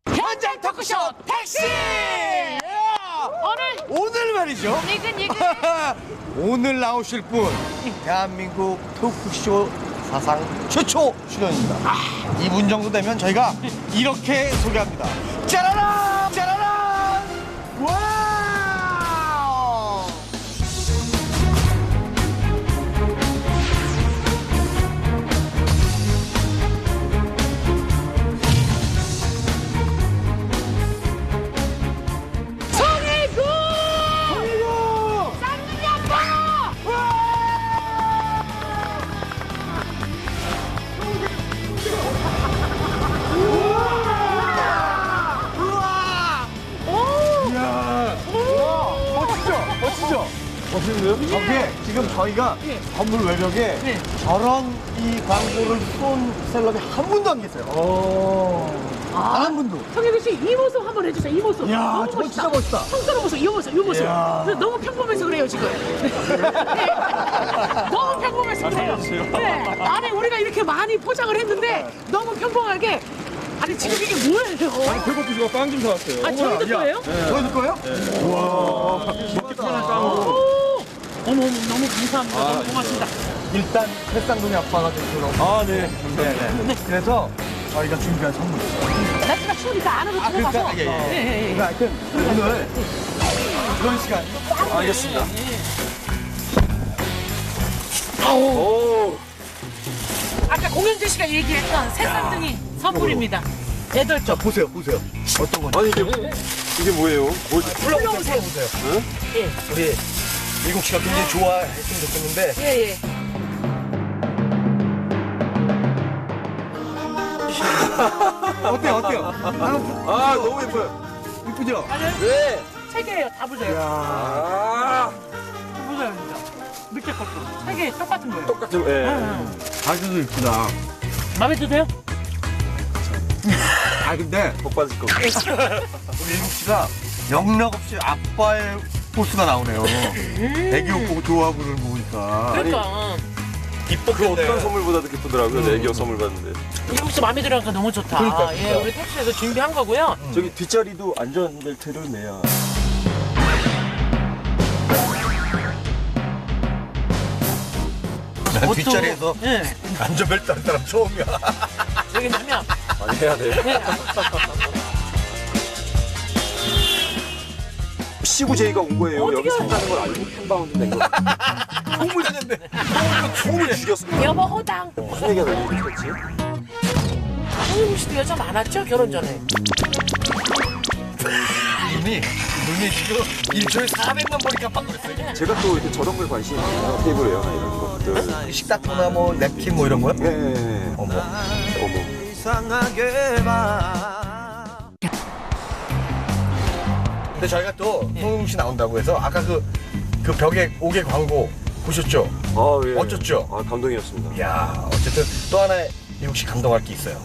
현장 토크쇼 택시! 오늘 말이죠. 오늘 나오실 분 대한민국 토크쇼 사상 최초 출연입니다. 이분 정도 되면 저희가 이렇게 소개합니다. 짜라란! 짜라란! 와우! 멋있는데요? 저게 지금 저희가 건물 외벽에 저런 이 광고를 쏜 셀럽이 한 분도 안 계세요. 단 한 분도. 성혜도 씨, 이 모습 한번 해주세요. 이 모습. 이야, 저거 진짜 멋있다. 성스러운 모습, 이 모습, 이 모습. 너무 평범해서 그래요, 지금. 네. 너무 평범해서 그래요. 네. 아니, 우리가 이렇게 많이 포장을 했는데 너무 평범하게. 아니, 지금 이게 뭐예요? 배고프시고 빵 좀 사왔어요. 아, 저희도 거예요? 저희도 거예요? 우와. 먹기 편한 빵으로. 어머, 너무 감사합니다. 너무 고맙습니다. 일단 새쌍둥이 아빠가 대표로. 네. 네. 그래서 저희가 준비한 선물. 날씨가 추우니까 안으로 들어가서. 그러니까, 그러니까 하여튼 오늘 그런 시간. 알겠습니다. 오. 아까 공영재 씨가 얘기했던 새쌍둥이 선물입니다. 8쪽. 자, 보세요. 어떤 건지. 아니 이게 뭐예요? 불러오세요. 응? 예. 우리 미국 씨가 굉장히 좋아했으면 좋겠는데. 예. 어때요? 너무 예뻐요. 이쁘죠? 네. 세 개예요. 다 보세요. 아, 다 보세요, 진짜. 밑에 것도. 세 개 똑같은 거예요. 똑같은. 예. 가격도 이쁘다. 마음에 드세요? 근데 복 받으실 겁니다. 우리 미국 씨가 영락 없이 아빠의 포스가 나오네요. 애기 옷 보고 좋아하고를 보니까. 그러니까. 그 어떤 선물보다도 기쁘더라고요. 내 애기가 선물 받는데. 이국 씨 마음에 들어가니까 너무 좋다. 그러니까. 예, 우리 택시에서 준비한 거고요. 저기 뒷자리도 안전벨트를 매야. 난 뒷자리에서 예. 안전벨트 한 사람 처음이야. 왜냐면 많이 해야 돼요. 시구 제의가 온 거예요. 여기 산다는 걸 알고 펜바운드 낸 거. 총을 다녔네. 총을 죽였습니다. 여보 호당. 무슨 얘기가 나왔지? 성윤 씨도 여자 많았죠? 결혼 전에. 이미 눈이 지금 1초에 400만 번이 깜빡거렸어요. 제가 또 이렇게 저런 걸 관심이 있어요. 테이블 에어나 이런 것들. 식탁이나 뭐 냅킨 뭐 이런 거요? 예. 어머. 근데 저희가 또 송영국 씨 나온다고 해서 아까 그 벽에 옥외 광고 보셨죠? 예. 어쩌죠? 감동이었습니다. 이야, 어쨌든 또 하나의 미국 씨 감동할 게 있어요.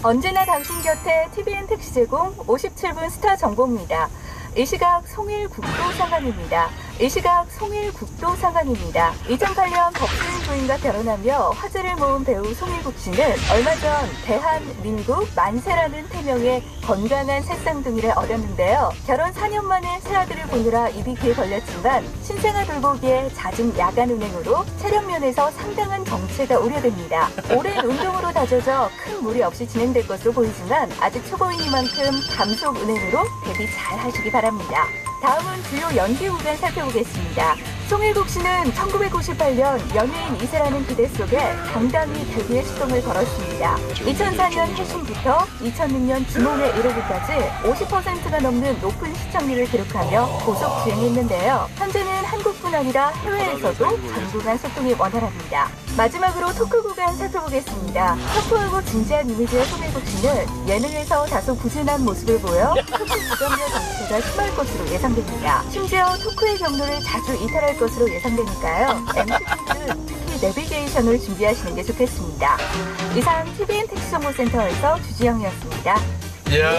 언제나 당신 곁에 TVN 택시 제공 57분 스타 정보입니다. 이 시각 송일국도상간입니다. 2008년 법조인 부인과 결혼하며 화제를 모은 배우 송일국 씨는 얼마 전 대한민국 만세라는 태명의 건강한 새쌍둥이를 얻었는데요. 결혼 4년 만에 새아들을 보느라 입이 귀에 걸렸지만 신생아 돌보기에 잦은 야간 운행으로 체력 면에서 상당한 정체가 우려됩니다. 오랜 운동으로 다져져 큰 무리 없이 진행될 것으로 보이지만 아직 초보이니만큼 감속 운행으로 대비 잘 하시기 바랍니다. 다음은 주요 연기 구간 살펴보겠습니다. 송일국 씨는 1998년 연예인 이세라는 기대 속에 당당히 데뷔의 시동을 걸었습니다. 2004년 해신부터 2006년 주몽에 이르기까지 50%가 넘는 높은 시청률을 기록하며 고속 주행했는데요. 현재는 한국뿐 아니라 해외에서도 전국간 소통이 원활합니다. 마지막으로 토크 구간 살펴보겠습니다. 터프하고 진지한 이미지의 송일국 씨는 예능에서 다소 부진한 모습을 보여 토크 구간별 정체가 심할 것으로 예상됩니다. 심지어 토크의 경로를 자주 이탈할 것으로 예상되니까요. MC분들은 특히 내비게이션을 준비하시는 게 좋겠습니다. 이상 TVN 택시정보센터에서 주지영이었습니다. 이야.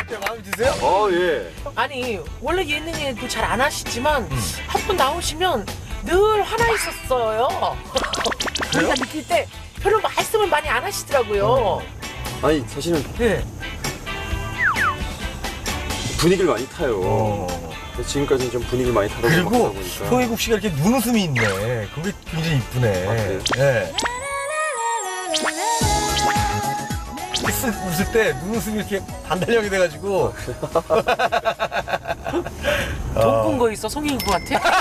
어때? 마음에 드세요? 예. 아니 원래 예능에도 잘 안 하시지만 한 번 나오시면 늘 화나 있었어요. 우리가 느낄 때 별로 말씀을 많이 안 하시더라고요. 아니 사실은 네. 분위기를 많이 타요. 그래서 지금까지는 좀 분위기를 많이 타다 그리고 보니까. 송혜국 씨가 이렇게 눈웃음이 있네. 그게 굉장히 이쁘네. 아, 그래요? 예. 쓱 웃을 때 눈웃음이 이렇게 반달형이 돼가지고. 돈 꾼 거 있어 송혜국한테? 너무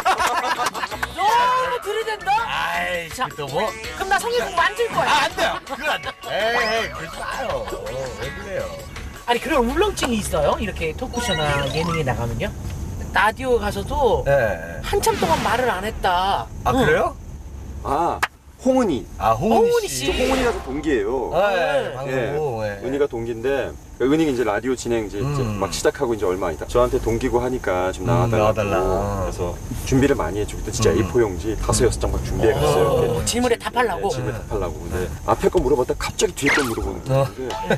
들이댄다? 아이, 자, 또 뭐? 그럼 나 송혜국 만질 거야. 아, 안 돼요. 그건 안 돼. 에이, 그러지 마요. 왜 그래요? 아니 그런 울렁증이 있어요? 이렇게 토크쇼나 예능에 나가면요? 라디오 가서도 예. 한참 동안 말을 안 했다. 아, 응. 그래요? 아 홍은이. 아, 홍은이 홍은이 씨. 씨. 홍은이가 저 동기예요. 아, 예, 네. 방송. 예. 은희가 동기인데 은희가 이제 라디오 진행 이제 막 시작하고 이제 얼마 아니다. 저한테 동기고 하니까 좀 나와달라고. 나와달라. 그래서 준비를 많이 해주고 또 진짜 A4 용지 5-6장 막 준비해갔어요. 이렇게. 질문에 답하려고. 질문 답하려고. 근데 앞에 거 물어봤다 갑자기 뒤에 거 물어보는 거예요.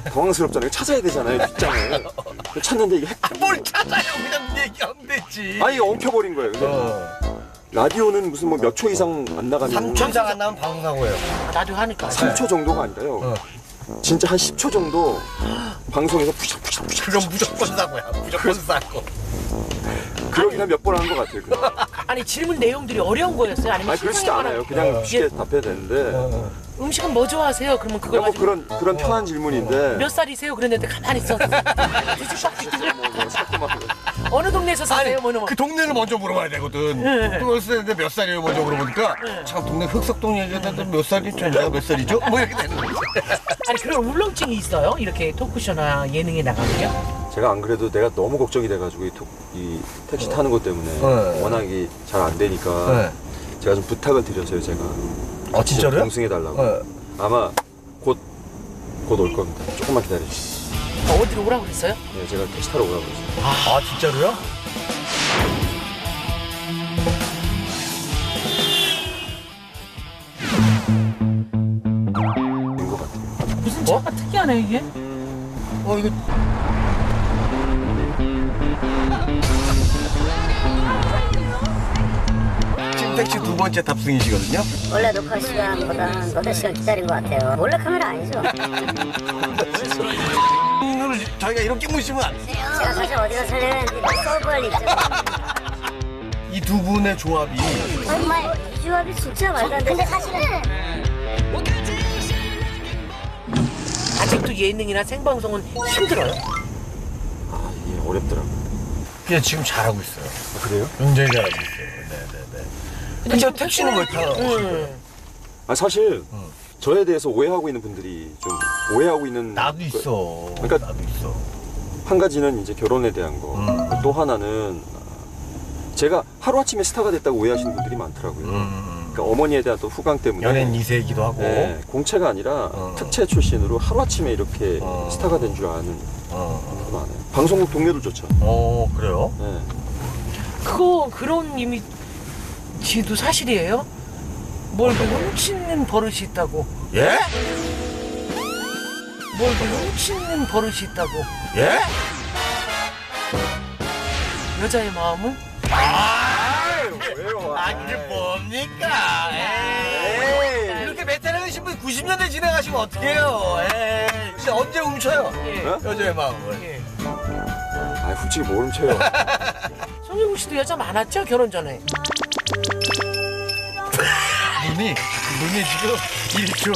당황스럽잖아요. 찾아야 되잖아요, 뒷장을. 찾는데 이게 뭘 찾아요? 그냥 얘기하면 되지. 아니 엉켜버린 거예요. 근데 라디오는 무슨 뭐 몇 초 이상 안 나가면 3초 이상 안 나면 방송사고예요. 라디오 하니까. 3초 정도가 아니라요. 진짜 한 10초 정도 방송에서 푸샥푸샥푸샥 그건 무조건 사고야. 무조건 사고. 그러긴 한 몇 번 한 것 같아요. 그거. 아니 질문 내용들이 어려운 거였어요? 아니면 아니 그렇지도 신선한 않아요. 거나- 그냥 쉽게 답해야 되는데 음식은 뭐 좋아하세요? 그러면 그거 그냥 뭐 가지고 그런 편한 질문인데 몇 살이세요? 그랬는데 가만히 있어. 뒤집박뒤집 뭐 자꾸 막 어느 동네에서 사세요? 뭐 이런 거. 그 동네를 먼저 물어봐야 되거든. 네. 그랬을 때 몇 살이에요? 먼저 물어보니까 참 동네 흑석동 얘기하는데 몇 살이죠? 제가 몇 살이죠? 뭐 이렇게 되는 거지. 아니 그런 울렁증이 있어요? 이렇게 토크쇼나 예능에 나가면요? 제가 안 그래도 내가 너무 걱정이 돼가지고 이 택시 타는 것 때문에 네. 워낙이 잘 안 되니까 제가 좀 부탁을 드렸어요. 제가 아 진짜로요? 동승해달라고. 네. 아마 곧 올 겁니다. 조금만 기다려주세요. 어디로 오라고 그랬어요? 네, 제가 택시 타러 오라고 했어요. 아 진짜로요? 된 것 같아요. 무슨 차가 특이하네 이게? 이거 지금 택시 두 번째 탑승이시거든요. 원래 녹화 시간보다 너댓 시간 기다린 것 같아요. 몰래 카메라 아니죠? 이거를 저희가 이렇게 모시면 안 돼요. 제가 사실 어디가 살려는지 서브할 있죠. 이 두 분의 조합이 정말 이 조합이 진짜 말도 안 돼. 근데 사실은 아직도 예능이나 생방송은 힘들어요? 아 이게 어렵더라고요. 그냥 지금 잘하고 있어요. 아, 그래요? 굉장히 잘하고 있어요. 네네네. 근데 저 택시는 왜 타요? 아 사실 저에 대해서 오해하고 있는 분들이 좀 오해하고 있는 나도 그- 있어. 그러니까 나도 있어. 한 가지는 이제 결혼에 대한 거. 또 하나는 제가 하루아침에 스타가 됐다고 오해하시는 분들이 많더라고요. 그러니까 어머니에 대한 또 후광 때문에 연예인 2세이기도 하고. 네, 공채가 아니라 특채 출신으로 하루아침에 이렇게 어. 스타가 된 줄 아는 분들 많아요. 방송국 동료들조차. 그래요? 네. 그런 이미지도 사실이에요? 뭘 훔치는 버릇이 있다고? 예? 뭘 훔치는 버릇이 있다고? 예? 여자의 마음을? 왜요? 이게 뭡니까? 에이. 이렇게 베테랑이신 분이 90년대 진행하시면 어떡해요? 에이. 진짜 언제 훔쳐요? 예. 여자의 마음을. 예. 아 솔직히 뭐 훔쳐요. 송혜국 씨도 여자 많았죠? 결혼 전에. 눈이 지금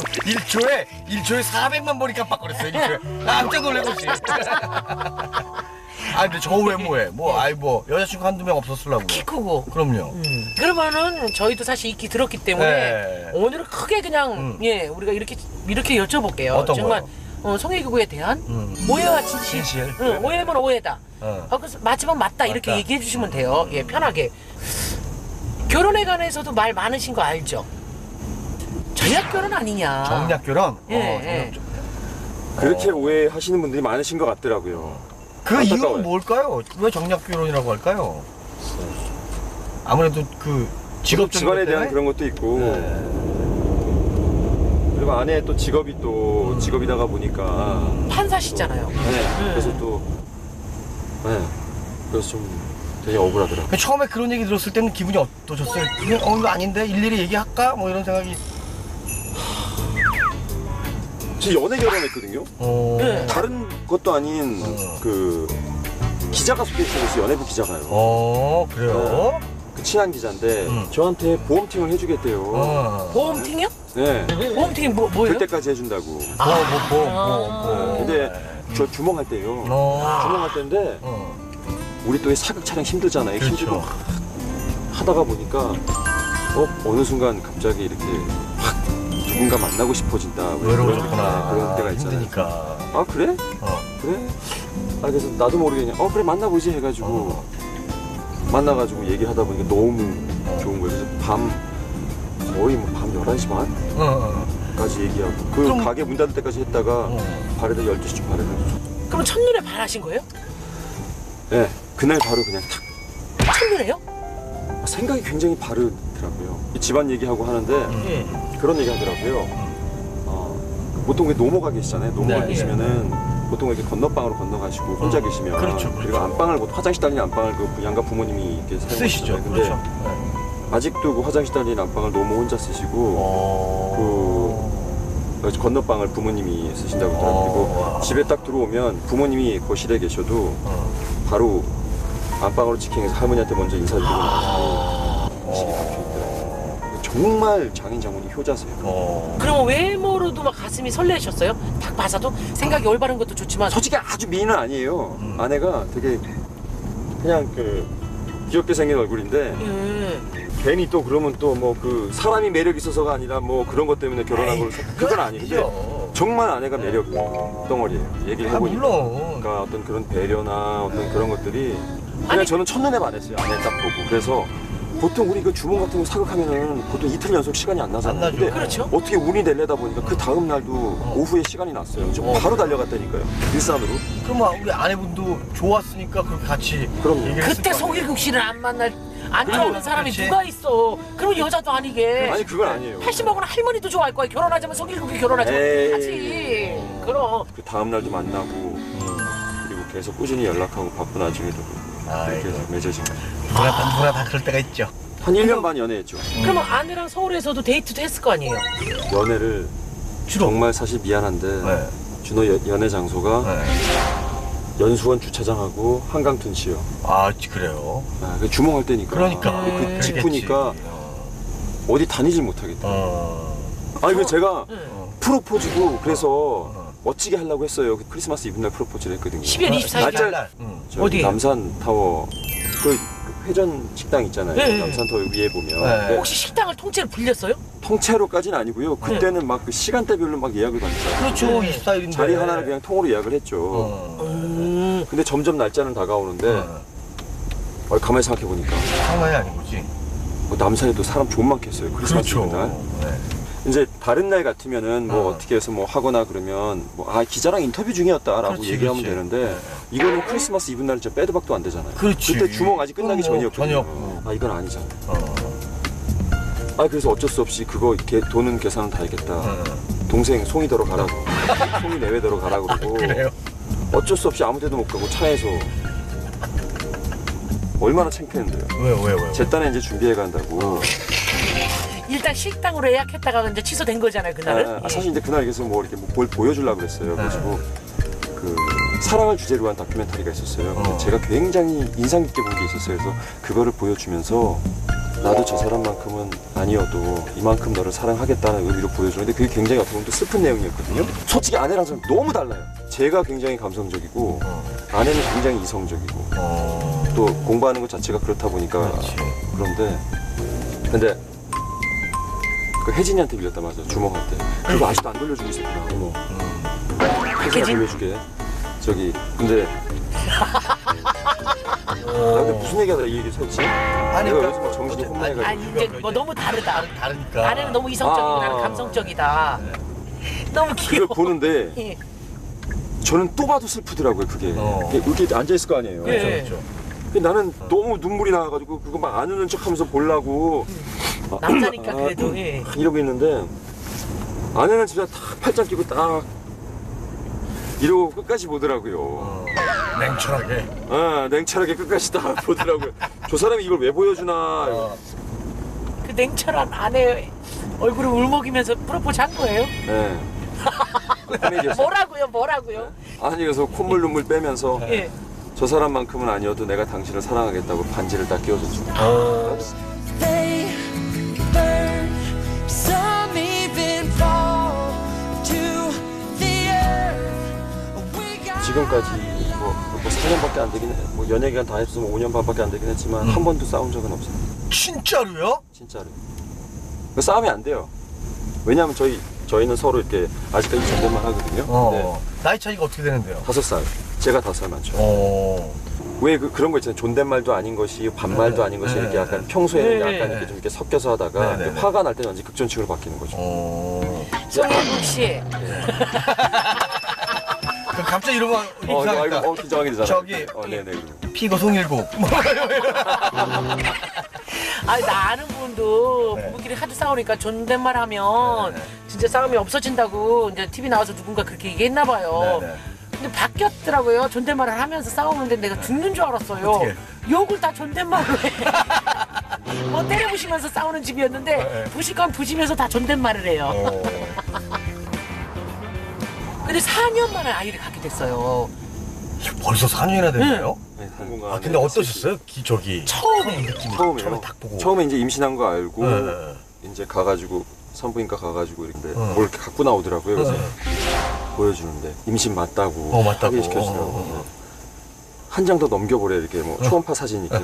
1초에 400만 번이 깜빡거렸어요. 1초에. 깜짝 놀래고 있어요. 근데 저 외모에 여자친구 한두 명 없었으려고. 키 크고. 그럼요. 그러면은 저희도 사실 익히 들었기 때문에 네. 오늘은 크게 그냥 우리가 이렇게 여쭤볼게요. 어떤 정말 송혜교구에 대한 오해와 진실. 진실. 응, 오해면 오해다. 그래서 마지막 맞다 이렇게 맞다. 얘기해 주시면 돼요. 예, 편하게. 결혼에 관해서도 말 많으신 거 알죠? 전략 결혼 아니냐? 정략 결혼? 예, 예. 그렇게 오해하시는 분들이 많으신 것 같더라고요. 그 안타까워요. 이유는 뭘까요? 왜 정략 결혼이라고 할까요? 아무래도 그 직업적인 직원에 것 대한 때문에? 그런 것도 있고 그리고 아내의 또 직업이 또 직업이다가 보니까 판사시잖아요. 네, 그래서 또 네. 그래서 좀 되게 억울하더라고요. 처음에 그런 얘기 들었을 때는 기분이 어떠셨어요? 이거 아닌데 일일이 얘기할까? 뭐 이런 생각이. 저 연애 결혼했거든요. 네. 다른 것도 아닌 그 기자가 소개시켜줬어요. 연예부 기자가요. 그래요? 그 친한 기자인데 저한테 보험팅을 해주겠대요. 보험팅이요? 네. 보험팅이 뭐예요? 그때까지 해준다고. 근데 저 주몽할 때요. 주몽할 때인데 우리 또 사극 촬영 힘들잖아요. 그렇죠. 힘들고 하다가 보니까 어느 순간 갑자기 이렇게 확 누군가 만나고 싶어진다. 외로워졌구나. 그런 때가 있잖아요. 힘드니까. 아 그래? 그래? 아 그래서 나도 모르게 그냥 그래 만나보지 해가지고 만나가지고 얘기를 하다 보니까 너무 좋은 거예요. 그래서 거의 밤 11시 반까지 얘기하고 그 그럼- 가게 문 닫을 때까지 했다가 발에다 12시쯤 발에다 그럼 첫눈에 반하신 거예요? 네 그날 바로 그냥 탁 첫눈에요? 생각이 굉장히 바르더라고요. 집안 얘기하고 하는데 예. 그런 얘기 하더라고요. 보통 왜 노모가 계시잖아요. 노모가 네. 계시면은 보통 이렇게 건너방으로 건너가시고 혼자 계시면 그렇죠. 그리고 안방을 화장실 달리는 안방을 그 양가 부모님이 이렇게 쓰시죠. 사용하시잖아요. 근데 그렇죠. 아직도 그 화장실 달리는 안방을 노모 혼자 쓰시고 그 건너방을 부모님이 쓰신다고 하더라고요. 그리고 집에 딱 들어오면 부모님이 거실에 계셔도 바로 안방으로 직행해서 할머니한테 먼저 인사드리고 나가시고 식이 박혀있더라고요. 정말 장인 장모님 효자세요. 그러면 외모로도 막 가슴이 설레셨어요? 딱 봐서도 생각이 올바른 것도 좋지만 솔직히 아주 미인은 아니에요. 아내가 되게 그냥 그 귀엽게 생긴 얼굴인데 예. 괜히 또 그러면 또 뭐 그 사람이 매력 있어서가 아니라 뭐 그런 것 때문에 결혼한 걸 그건 아닌데 정말 아내가 매력 덩어리예요. 얘기를 해보니까 물론. 그러니까 어떤 그런 배려나 어떤 그런 것들이 그냥 아니- 저는 첫눈에 반했어요. 아내 딱 보고. 그래서 보통 우리 그 주문 같은 거 사극하면은 보통 이틀 연속 시간이 안 나잖아요. 안 나죠. 근데 그렇죠. 어떻게 운이 내려다 보니까 그 다음 날도 오후에 시간이 났어요. 저 바로 달려갔다니까요. 일산으로. 그럼 우리 아내분도 좋았으니까 그렇게 같이 그럼요. 얘기를 했을 그때 거 아니에요? 송일국 씨를 안 만날 안 그래, 좋아하는 사람이 그렇지. 누가 있어? 그럼 여자도 아니게. 아니 그건 아니에요. 80 먹은 할머니도 좋아할 거야. 결혼하자면 송일국이 결혼하자면 에이. 하지. 그럼. 그 다음 날도 만나고 그리고 계속 꾸준히 연락하고 바쁜 와중에도 아이고. 그렇게 맺어진 거예요. 누구나 다 그럴 때가 있죠. 한 1년 반 연애했죠. 그러면 아내랑 서울에서도 데이트도 했을 거 아니에요? 연애를 정말 사실 미안한데 네. 준호 연애 장소가 연수원 주차장하고 한강 둔치요. 그래요. 그 주몽할 때니까. 그러니까. 그 직후니까 어디 다니질 못하겠다. 아니 그 제가 프로포즈도 그래서 멋지게 하려고 했어요. 그 크리스마스 이브날 프로포즈를 했거든요. 12월 24일 날짜- 저기 어디에요? 남산 타워 그 회전 식당 있잖아요. 네. 남산 타워 위에 보면 네. 근데 혹시 식당을 통째로 빌렸어요? 통째로까지는 아니고요. 그때는 막 그 시간대별로 막 예약을 받았어요. 그렇죠. 24일인데. 자리 하나를 그냥 통으로 예약을 했죠. 근데 점점 날짜는 다가오는데 가만히 생각해 보니까 상관이 아니고지. 남산에도 사람 좀 많겠어요. 크리스마스 날. 이제 다른 날 같으면은 뭐 어떻게 해서 뭐 하거나 그러면 뭐 기자랑 인터뷰 중이었다라고 그렇지, 얘기하면 그렇지. 되는데 이거는 크리스마스 이브 날은 진짜 빼도 박도 안 되잖아요. 그렇지. 그때 주몽 아직 끝나기 그럼 뭐 전이었거든요. 전이었고. 이건 아니잖아요. 그래서 어쩔 수 없이 그거 돈은 계산은 다 했겠다. 동생 송이 들어 가라고. 송이 내외 들어 가라고 그러고. 그래요? 어쩔 수 없이 아무 데도 못 가고 차에서 얼마나 창피했는데요. 왜요? 제 딴에 이제 준비해 간다고. 일단 식당으로 예약했다가 이제 취소된 거잖아요, 그날은. 사실 이제 그날 그래서 뭐 이렇게 뭘 보여주려고 그랬어요. 그래가지고 그 사랑을 주제로 한 다큐멘터리가 있었어요. 근데 제가 굉장히 인상 깊게 본 게 있었어요. 그래서 그거를 보여주면서 나도 저 사람만큼은 아니어도 이만큼 너를 사랑하겠다는 의미로 보여주는데 그게 굉장히 어떻게 보면 또 슬픈 내용이었거든요. 솔직히 아내랑 저는 너무 달라요. 제가 굉장히 감성적이고 아내는 굉장히 이성적이고 또 공부하는 것 자체가 그렇다 보니까 그런데 근데 그 혜진이한테 빌렸다 맞아 주몽할 때 그거 아직도 안 돌려주고 있었구나. 어머. 혜진아 돌려주게. 저기 근데 근데 무슨 얘기하다 이 얘기를 했지? 아니, 내가 그러니까 요즘 막 정신이 혼미해가지고 아니 이제 뭐 너무 다르다. 다르니까. 아내는 너무 이성적이고 나는 감성적이다. 너무 그걸 귀여워. 보는데 예. 저는 또 봐도 슬프더라고요 그게. 이렇게 앉아있을 거 아니에요. 예. 그렇죠. 근데 나는 너무 눈물이 나가지고 그거 막 안 우는 척하면서 보려고 남자니까 그래도 예. 이러고 있는데 아내는 진짜 딱 팔짱 끼고 딱 이러고 끝까지 보더라고요. 냉철하게. 냉철하게 끝까지 다 보더라고요. 저 사람이 이걸 왜 보여주나. 그 냉철한 아내 얼굴을 울먹이면서 프로포즈 한 거예요? 네. 코미디였어요. 뭐라고요? 아니 그래서 콧물 눈물 빼면서 예. 저 사람만큼은 아니어도 내가 당신을 사랑하겠다고 반지를 딱 끼워줬죠. They burn, some even fall to the earth. We got 지금까지 뭐 4년밖에 안 되긴 뭐 연애 기간 다 했으면 5년 반밖에 안 되긴 했지만 한 번도 싸운 적은 없어요. 진짜로요? 진짜로. 싸움이 안 돼요. 왜냐하면 저희는 서로 이렇게 아직까지 존댓말 하거든요. 네. 나이 차이가 어떻게 되는데요? 5살. 제가 5살 많죠. 왜 그런 거 있잖아요. 존댓말도 아닌 것이 반말도 아닌 것이 이렇게 약간 평소에는 약간 이렇게 좀 이렇게 섞여서 하다가 네, 네, 네. 화가 날 때는 완전 극존칭으로 바뀌는 거죠. 송혜국 씨. 그럼 갑자기 이러면 이상하겠다. 긴장하게 되잖아요. 저기 네네. 피고 송일국. 아니 나 아는 분도 네. 부부끼리 하도 싸우니까 존댓말 하면 진짜 싸움이 없어진다고 이제 TV 나와서 누군가 그렇게 얘기했나 봐요. 네네. 근데 바뀌었더라고요. 존댓말을 하면서 싸우는데 내가 죽는 줄 알았어요. 어떻게? 욕을 다 존댓말로 해. 뭐 때려부시면서 싸우는 집이었는데 네. 부실 건 부시면서 다 존댓말을 해요. 근데 4년 만에 아이를 갖게 됐어요. 벌써 4년이나 됐나요? 네, 아 근데 어떠셨어요? 저기 처음에. 처음에 딱 보고. 처음에 이제 임신한 거 알고 네. 이제 가가지고 산부인과 가가지고 이렇게 뭘 이렇게 갖고 나오더라고요. 그래서 보여주는데 임신 맞다고 맞다고. 확인시켜주더라고요. 한 장 더 넘겨보래 이렇게 뭐 초음파 사진 있게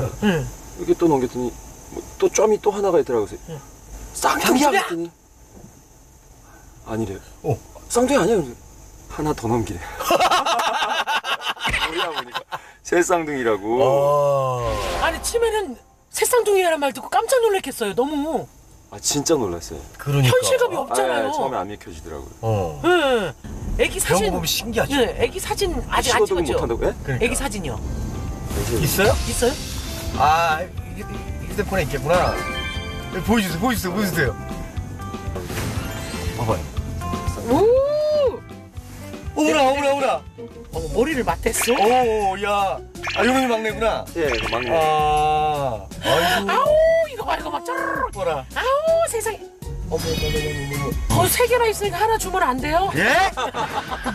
이렇게 또 넘겼더니 뭐 또 점이 또 하나가 있더라고요. 그래서 쌍둥이야 그랬더니 아니래요. 쌍둥이 아니에요. 하나 더 넘기래. 우리야 보니까 새 쌍둥이라고. 아니 치매는 새쌍둥이라는 말 듣고 깜짝 놀랐겠어요. 너무 아 진짜 놀랐어요. 그러니까. 현실감이 없잖아요. 처음에 안 믿겨지더라고요. 네. 애기 그런 거 사진. 보면 신기하죠. 네, 애기 사진 아직 안 찍어도 찍었죠? 못한다고? 예? 그러니까. 애기 사진이요. 있어요? 있어요? 아 휴대폰에 있겠구나. 여기 보여주세요. 봐봐요. 오! 어머나. 머리를 맞댔어? 오, 야. 아, 요놈이 막내구나. 예, 막내. 아이고. 아우 이거 봐 이거 막 쩌르륵. 뭐라. 아우 세상에. 어머. 세 개나 있으니까 하나 주면 안 돼요? 예?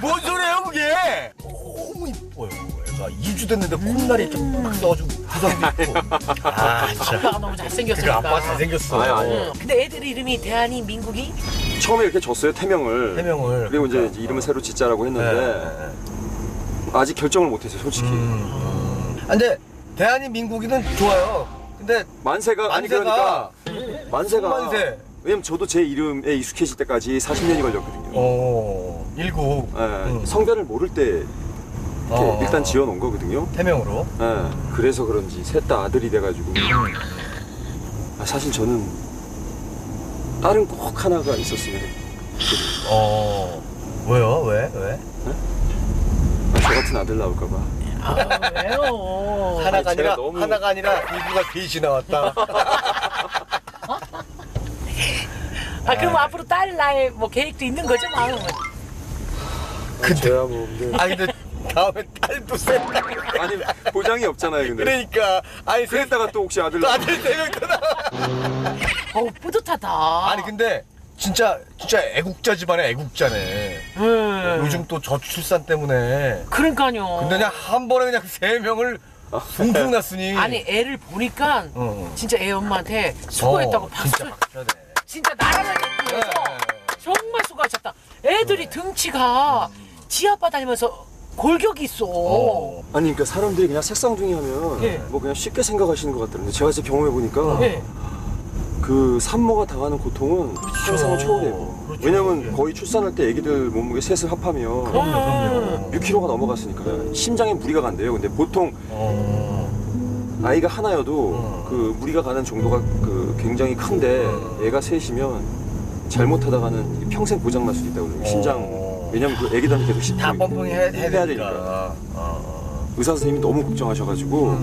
뭔 소리예요, 그게? 너무 이뻐요. 애가 2주 됐는데 콧날이 이렇게 막 넣어주고 구성도 있고. 아, 진짜. 아빠가 너무 그래, 잘생겼으니까. 아빠 잘생겼어. 아니요. 근데 애들 이름이 대한이 민국이? 처음에 이렇게 줬어요, 태명을. 해명을. 그리고 이제 이름을 새로 짓자라고 했는데 아직 결정을 못했어요, 솔직히. 근데 대한이 민국이는 좋아요. 근데 만세가 아니 만세가 그러니까 만세가 만세. 왜냐면 저도 제 이름에 익숙해질 때까지 40년이 걸렸거든요. 일국. 예, 성별을 모를 때 이렇게 일단 지어놓은 거거든요. 태명으로. 예, 그래서 그런지 셋 다 아들이 돼가지고 사실 저는 딸은 꼭 하나가 있었으면 왜요? 왜? 저 같은 아들 나올까봐. 아 왜요? 하나가 아니, 제가 아니라 너무- 하나가 아니라 일부가 셋이 나왔다. 아 그럼 앞으로 딸 나의 뭐 계획도 있는 거죠? 마음은. 저야 뭐 근데 근데 다음에 딸도 셋. 아니 보장이 없잖아요, 근데. 그러니까 그랬다가 또 혹시 아들 아들 3명 또 나와. 어우 뿌듯하다. 아니 근데 진짜 애국자 집안의 애국자네. 요즘 또 저출산 때문에. 그러니까요. 근데 그냥 한 번에 그냥 3명을 붕붕 났으니. 아니 애를 보니까 진짜 애 엄마한테 수고했다고 박수. 진짜 박수야 돼. 진짜 나라를 위해서 정말 수고하셨다. 애들이 등치가 지 아빠 다니면서 골격이 있어. 아니 그러니까 사람들이 그냥 색상둥이 하면 예. 뭐 그냥 쉽게 생각하시는 것 같더라고요. 제가 진짜 경험해 보니까 네. 그 산모가 당하는 고통은 상상을 초월해요. 그렇죠. 왜냐면 거의 출산할 때 애기들 몸무게 셋을 합하면 그럼요. 6kg가 넘어갔으니까 심장에 무리가 간대요. 근데 보통 아이가 하나여도 그 무리가 가는 정도가 그 굉장히 큰데 애가 셋이면 잘못하다가는 평생 고장 날 수도 있다고 그래요. 심장. 왜냐면 그 애기들한테 계속 다 펌핑 해야 해야 되니까. 의사 선생님이 너무 걱정하셔가지고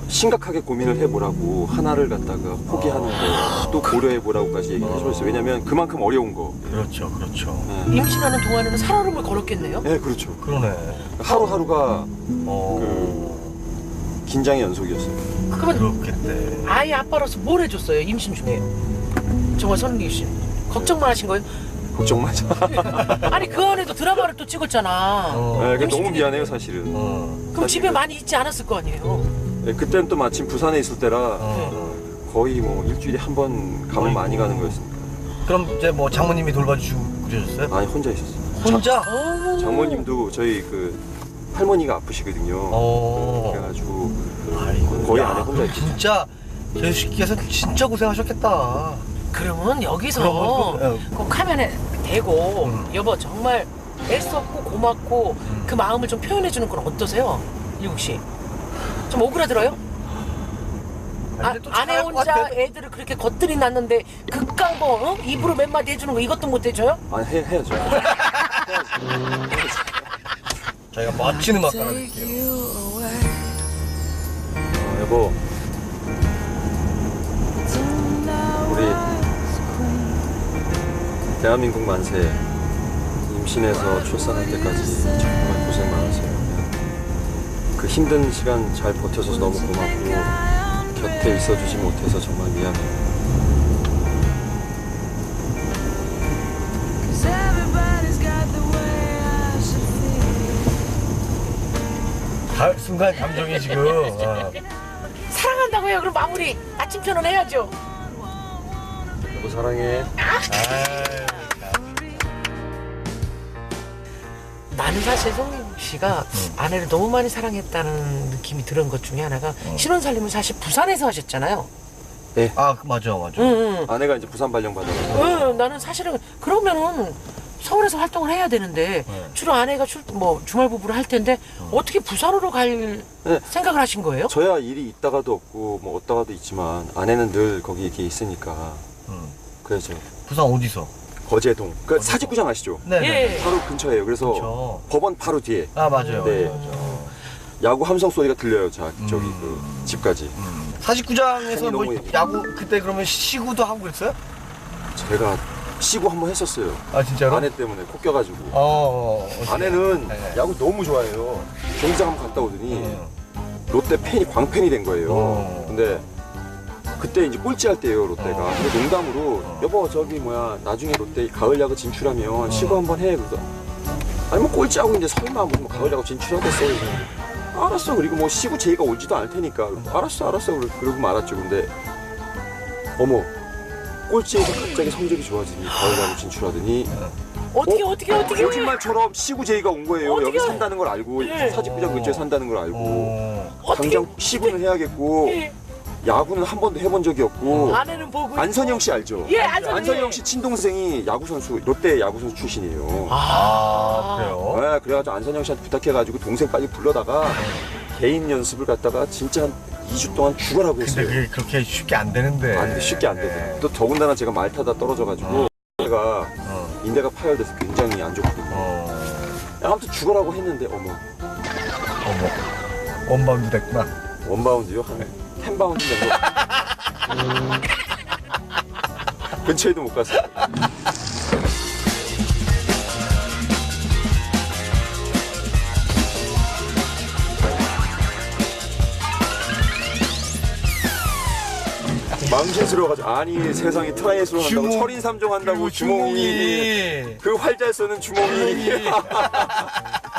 심각하게 고민을 해보라고 하나를 갖다가 포기하는 거 또 고려해보라고까지 얘기를 해줬어요. 왜냐면 그만큼 어려운 거. 그렇죠, 그렇죠. 임신하는 동안에는 살얼음을 걸었겠네요. 네, 그렇죠. 그러네. 하루하루가 어, 긴장의 연속이었어요. 그러면 그렇겠대. 아이 아빠로서 뭘 해줬어요 임신 중에? 정말 선웅기 씨 걱정만 하신 거예요? 걱정 마자. 아니 그 안에도 드라마를 또 찍었잖아. 어, 네, 너무 미안해요, 사실은. 그럼 집에 많이 있지 않았을 거 아니에요? 네, 그때는 또 마침 부산에 있을 때라 어. 거의 뭐 일주일에 한 번 가면 많이 가는 거였으니까. 그럼 이제 뭐 장모님이 돌봐주시고 그러셨어요? 아니, 혼자 있었어요. 혼자? 장모님도 저희 그 할머니가 아프시거든요. 어. 그래가지고 아이고, 거의 야, 안에 혼자 그럼 있죠. 진짜 제수씨께서 진짜 고생하셨겠다. 그러면 여기서 그럼, 꼭 화면에 대고 여보 정말 애썼고 고맙고 그 마음을 좀 표현해주는 건 어떠세요? 일국 씨? 좀 오그라들어요? 근데 또 아내 잘할 것 혼자 같아. 애들을 그렇게 겉들이 낳는데 극강 뭐 입으로 몇 마디 해주는 거 이것도 못 해줘요? 아니, 해야죠. 저희가 멋진 음악 깔아드릴게요. 여보, 우리 대한민국 만세 임신해서 출산할 때까지 정말 고생 많았어요. 그 힘든 시간 잘 버텨줘서 너무 고맙고 곁에 있어주지 못해서 정말 미안해요. 순간 감정이 지금. 사랑한다고요? 그럼 마무리 아침편은 해야죠. 여보 사랑해. 아유, 나는 사실 송민국 씨가 아내를 너무 많이 사랑했다는 느낌이 들은 것 중에 하나가 신혼살림을 사실 부산에서 하셨잖아요. 아, 맞아, 맞아. 응, 아내가 이제 부산 발령 받아서 응. 나는 사실은 그러면은 서울에서 활동을 해야 되는데 주로 아내가 주말 부부를 할 텐데 어떻게 부산으로 갈 네. 생각을 하신 거예요? 저야 일이 있다가도 없고 뭐 없다가도 있지만 아내는 늘 거기 이렇게 있으니까 그래서 부산 어디서? 거제동 그 사직구장 아시죠? 네. 예. 바로 근처예요. 그래서 그쵸. 법원 바로 뒤에 아, 맞아요. 네. 맞아요. 야구 함성 소리가 들려요. 저기 그 집까지. 사직구장에서 뭐 너무 야구 그때 그러면 시구도 하고 그랬어요? 제가 시구 한번 했었어요. 아, 진짜로? 아내 때문에 코 껴가지고. 어떻게? 아내는 네. 야구 너무 좋아해요. 경기장 한번 갔다 오더니 롯데 팬이 광팬이 된 거예요. 근데 그때 이제 꼴찌할 때예요, 롯데가. 근데 농담으로 여보 저기 뭐야 나중에 롯데 가을 야구 진출하면 시구 한번 해. 그래서 아니 뭐 꼴찌하고 이제 설마 뭐 가을 야구 진출하겠어. 그래서 알았어. 그리고 뭐 시구 제의가 올지도 않을 테니까 알았어. 그러고 말았죠. 근데 어머 꼴찌에서 갑자기 성적이 좋아지니 가을 야구 진출하더니 어떻게 거짓말처럼 시구 제의가 온 거예요. 어떻게 여기 산다는 걸 알고 네. 사직구장 근처에 산다는 걸 알고 어떻게 당장 시구는 해야겠고 예. 야구는 한 번도 해본 적이 없고 아내는 보고 안선영 씨 알죠? 예, 안선영. 안선영 씨 친동생이 야구 선수 롯데 야구 선수 출신이에요. 아, 그래요? 네, 그래가지고 안선영 씨한테 부탁해가지고 동생 빨리 불러다가 개인 연습을 갖다가 진짜 한 2주 동안 죽어라고 근데 했어요. 그게 그렇게 쉽게 안 되는데. 안 돼, 쉽게 안 되죠. 또 더군다나 제가 말 타다 떨어져가지고 제가 인대가 파열돼서 굉장히 안 좋거든요. 아무튼 죽어라고 했는데 어머 원바운드 됐구나. 원바운드요? 한 10바운드 정도 근처에도 못 갔어요. 망신스러워가지고 아니 세상이 트라이애슬론 한다고 주몽. 철인 3종 한다고 그리고 주몽이 그 활 잘 쏘는 주몽이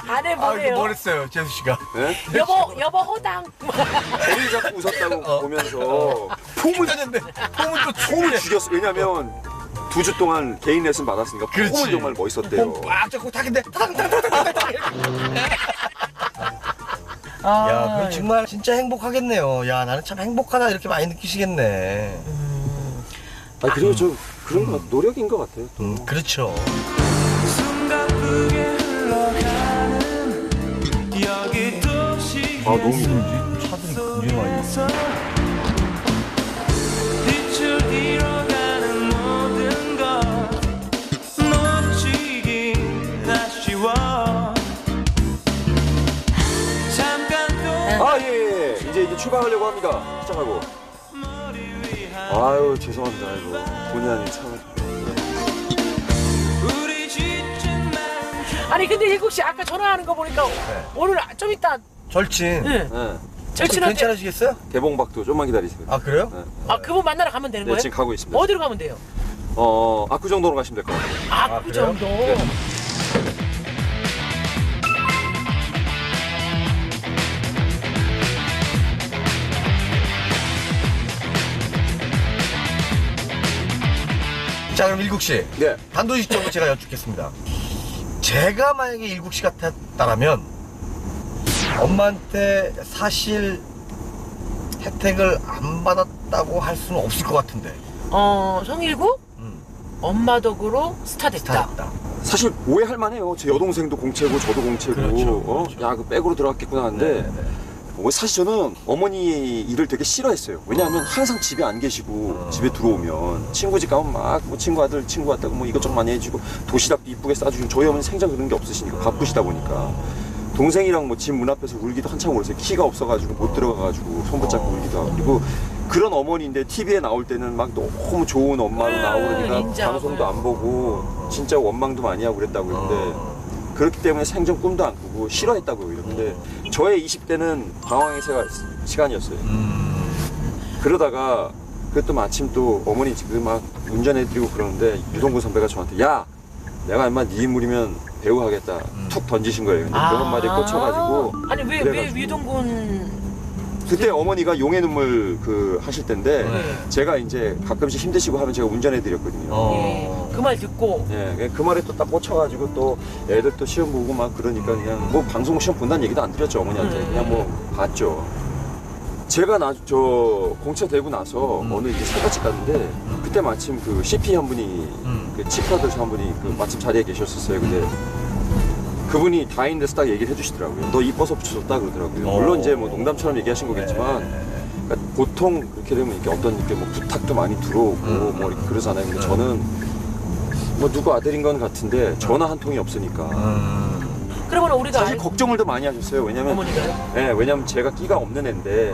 아내 아, 이거 뭐래요? 뭐랬어요, 제수 씨가? 네? 여보 호당. 배를 잡고 웃었다고 보면서 폼을 줬는데 폼을 또 폼을 죽였어. 왜냐면 2주 동안 개인 레슨 받았으니까 그렇지. 폼을 정말 멋있었대요. 꽉 잡고 탁인데 야, 그럼 정말 진짜 행복하겠네요. 야, 나는 참 행복하다 이렇게 많이 느끼시겠네. 아 그리고 저 그런 거 노력인 것 같아요. 그렇죠. 아 너무 힘들지. 차들이 굉장히 많이 있어. 아 예. 이제 출발하려고 합니다. 죄송합니다. 시작하고. 아유 죄송합니다. 이거 본의 아닌 참. 아니 근데 일국 씨 아까 전화하는 거 보니까 오늘 좀 이따 절친. 네. 네. 절친한테 괜찮으시겠어요? 개봉박도 좀만 기다리세요. 아 그래요? 네. 아 그분 만나러 가면 되는 네, 거예요? 지금 가고 있습니다. 어디로 가면 돼요? 그 정도로 가시면 될 것 같아요. 아, 그 그래요? 정도. 네. 자 그럼 일국씨 네. 단도직입적으로 제가 여쭙겠습니다. 제가 만약에 일국씨 같았다라면 엄마한테 사실 혜택을 안 받았다고 할 수는 없을 것 같은데. 성일국 엄마 덕으로 스타 됐다. 스타였다. 사실 오해할 만해요. 제 여동생도 공채고 저도 공채고 그렇죠. 야 그 백으로 들어갔겠구나 하는데 사실 저는 어머니 일을 되게 싫어했어요. 왜냐하면 항상 집에 안 계시고 집에 들어오면 친구 집 가면 막 뭐 친구 아들 친구 왔다고 뭐 이것저것 많이 해주고 도시락도 이쁘게 싸주시고 저희 어머니 생전 그런 게 없으시니까 바쁘시다 보니까 동생이랑 뭐 집 문 앞에서 울기도 한참 오랬어요. 키가 없어가지고 못 들어가가지고 손 붙잡고 울기도 하고. 그리고 그런 어머니인데 TV에 나올 때는 막 너무 좋은 엄마로 나오고 그러니까 인정. 방송도 안 보고 진짜 원망도 많이 하고 그랬다고 그러는데 그렇기 때문에 생전 꿈도 안 꾸고 싫어했다고요. 오히려. 근데 저의 20대는 방황의 시간이었어요. 그러다가 그또 마침 또 어머니 지금 막 운전해드리고 그러는데 유동근 선배가 저한테 야 내가 인마 네 인물이면 배우 하겠다 툭 던지신 거예요. 근데 그런 말에 꽂혀가지고 아니 왜 그래가지고. 위동군 그때 어머니가 용의 눈물 그 하실 때인데 제가 이제 가끔씩 힘드시고 하면 제가 운전해드렸거든요. 그 말 듣고 예, 그 말에 또 딱 꽂혀가지고 또 애들 또 시험 보고 막 그러니까 그냥 뭐 방송 시험 본다는 얘기도 안 드렸죠 어머니한테. 그냥 뭐 봤죠. 제가 저 공채 되고 나서 어느 이제 상가집 갔는데 그때 마침 그 CP 한 분이 그 치프라더스 한 분이 그 마침 자리에 계셨었어요. 근데 그분이 다인데서 딱 얘기를 해주시더라고요. 너 이뻐서 붙여줬다 그러더라고요. 물론 이제 뭐 농담처럼 얘기하신 거겠지만 그러니까 보통 그렇게 되면 이렇게 어떤 이렇게 뭐 부탁도 많이 들어오고 뭐 이렇게 그러잖아요. 근데 저는 뭐 누구 아들인 건 같은데 전화 한 통이 없으니까 그러면 우리가 사실 걱정을 더 많이 하셨어요. 왜냐면 어머니가요? 네, 왜냐면 제가 끼가 없는 애인데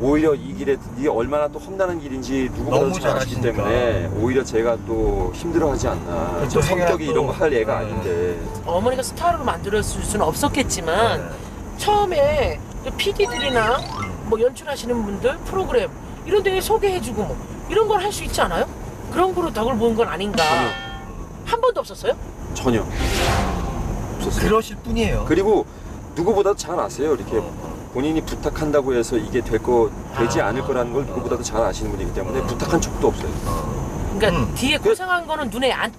오히려 이 길에 이게 얼마나 또 험난한 길인지 누구보다도 너무 잘 아시기 잘하시니까. 때문에 오히려 제가 또 힘들어하지 않나. 그렇죠. 또 성격이 또- 이런 거 할 애가 아닌데. 어머니가 스타로 만들었을 수는 없었겠지만 처음에 PD들이나 뭐 연출하시는 분들 프로그램 이런 데에 소개해주고 뭐 이런 걸 할 수 있지 않아요? 그런 거로 덕을 모은 건 아닌가. 전혀. 한 번도 없었어요? 전혀 없었어요. 그러실 뿐이에요. 그리고 누구보다도 잘 아세요. 이렇게 본인이 부탁한다고 해서 이게 되지 않을 거라는 걸 누구보다도 잘 아시는 분이기 때문에 부탁한 적도 없어요. 그러니까 뒤에 고생한 거는 눈에 안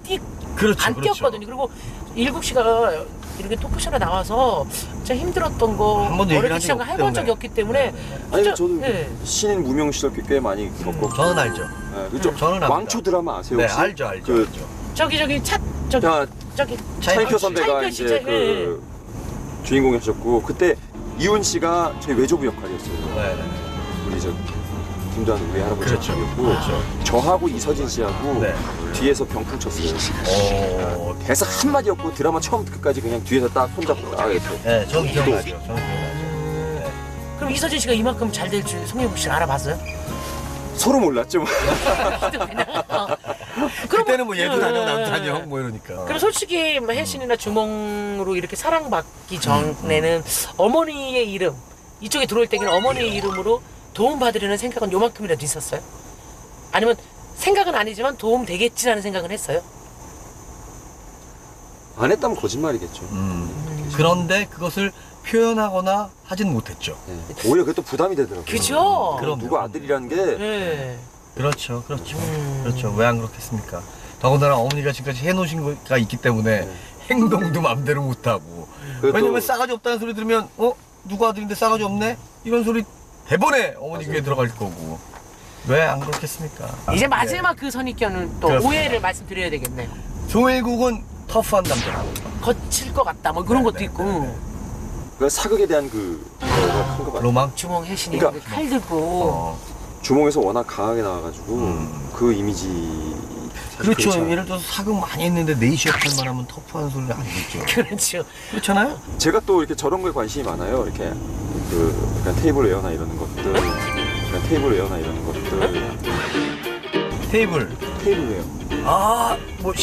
그렇죠. 띄었거든요. 그리고 일국 씨가 이렇게 토크쇼에 나와서 진짜 힘들었던 거 한 번도 얘기를 어렵게 한 적이 시작을 없기 해본 적이 때문에. 없기 때문에 아니 진짜, 저도 네. 신인 무명 시절 꽤 많이 겪었고. 저는 알죠. 네, 그죠? 저는 압니다. 왕초 드라마 아세요 네, 혹시? 알죠. 그 저기 자, 저기 차인표 선배가 차인표 이제 진짜, 그 주인공이셨고 그때 이훈 씨가 저희 외조부 역할이었어요. 네. 우리 저 김도환 우리 할아버지 그렇죠. 역할이었고 그렇죠. 저하고 이서진 씨하고 네. 뒤에서 병풍 쳤어요. 대사 한 마디 없고 드라마 처음부터 끝까지 그냥 뒤에서 딱 손잡고 딱 이렇게. 네, 저는 기억나죠. 저는 기억나죠. 그럼 이서진 씨가 이만큼 잘 될 줄 송혜국 씨는 알아봤어요? 서로 몰랐죠. 뭐. 그때는 뭐 얘도 다녀 네. 나도 다녀 뭐 이러니까. 그럼 솔직히 뭐 혜신이나 주몽으로 이렇게 사랑받기 전에는 어머니의 이름 이쪽에 들어올 때는 어머니의 이름으로 도움받으려는 생각은 요만큼이라도 있었어요? 아니면 생각은 아니지만 도움 되겠지라는 생각은 했어요? 안 했다면 거짓말이겠죠. 그런데 그것을 표현하거나 하진 못했죠. 네. 오히려 그게 또 부담이 되더라고요. 그죠? 그럼. 누구 아들이라는 게 네. 그렇죠. 그렇죠. 왜 안 그렇겠습니까? 더군다나 어머니가 지금까지 해놓으신 거가 있기 때문에 행동도 맘대로 못하고. 그래도- 왜냐면 싸가지 없다는 소리 들으면 누구 아들인데 싸가지 없네? 이런 소리 대번에 어머니 귀에 들어갈 거고. 왜 안 그렇겠습니까? 이제 마지막 그 선입견은 또 그렇습니다. 오해를 말씀드려야 되겠네요. 송일국은 터프한 남자. 거칠 것 같다 뭐 그런 것도 있고 그 사극에 대한 그거가 큰 것 같아요. 로망? 주몽 혜신이 그러니까- 칼 들고 주몽에서 워낙 강하게 나와가지고 그 이미지 사실 그렇죠. 그렇지 않아요. 예를 들어서 사극 많이 했는데 네이시 역할만 하면 터프한 소리가 아니겠죠. 그렇죠. 그렇잖아요? 제가 또 이렇게 저런 거에 관심이 많아요. 이렇게 그 약간 테이블 웨어나 이런 것들, 약간 테이블 웨어나 이런 것들, 테이블. 테이블 웨어. 아, 뭐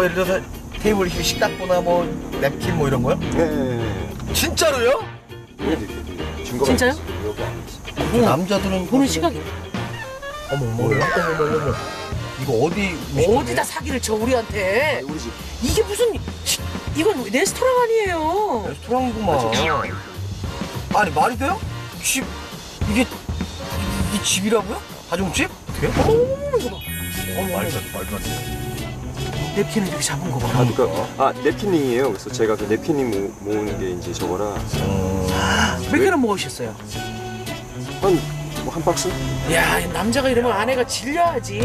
예를 들어서 테이블 식탁보나 뭐 냅킨 뭐 이런 거요? 네. 진짜로요? 보여드릴게요. 증거가 진짜요? 있어요. 여기 안에 있어요. 남자들은 보는 시각이 어머. 이거 어디 어디다 사기를 쳐 우리한테. 우리 집. 이게 무슨 이건 레스토랑 아니에요. 레스토랑이구만. 아니 말이 돼요? 집 이게 집이라고요? 가정집? 어떻게? 어머 이거 봐. 말도 안 돼. 냅킨을 이렇게 잡은 거 봐. 아, 그러니까 냅킨링이에요. 그래서 제가 그 냅킨링 모으는 게 이제 저거라 몇 개나 먹으셨어요? 한 박스? 야, 이 남자가 이러면 아내가 질려야지.